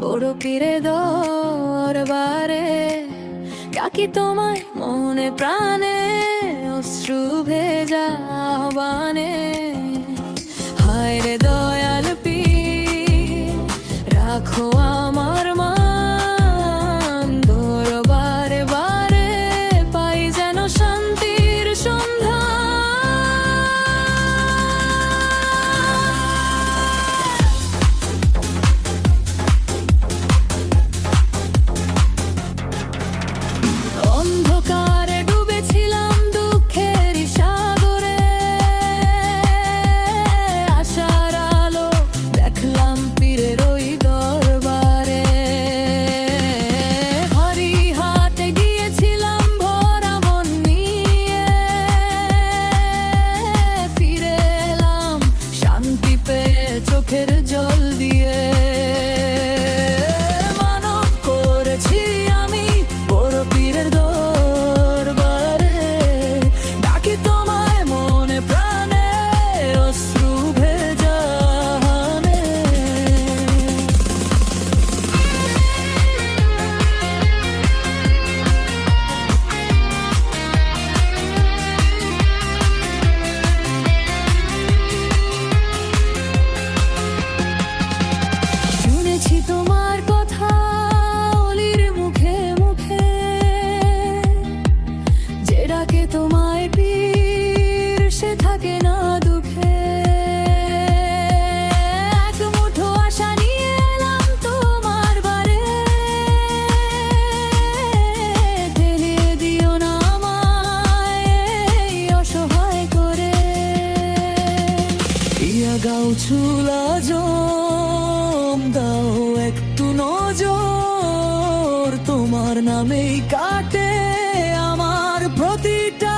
বড় পীরে দরবারে ডাকি তোমায় মনে প্রাণে, অশ্রু ভেজা আহ্বানে। হায় রে দয়াল পীর, রাখো আমার মান, দরবারে বারে পাই যেন শান্তির সন্ধান। অন্ধকারে ডুবেছিলাম দুঃখের সাগরে, আশার আলো দেখলাম পীরের ওই দরবারে। হরি হাটে গিয়েছিলাম ভরা মন নিয়ে, ফিরে এলাম শান্তি পেয়ে চোখের জল দিয়ে। মানব করেছি আমি বড় পীরের দরবারে, ডাকি তোমায় মনে প্রাণে, অশ্রু ভেজা আহ্বানে। শুনেছি তোমার কথা অলির মুখে মুখে, যে ডাকে তোমায় পীর সে থাকে না দুঃখে। এক মুঠো আশা নিয়ে এলাম তোমার বারে, টেনে দিও না আমায় এই অসহায় করে। ইয়া গাও চুলা জম দাও একটু নজর, তোমার নামেই কাটে আমার প্রতিটা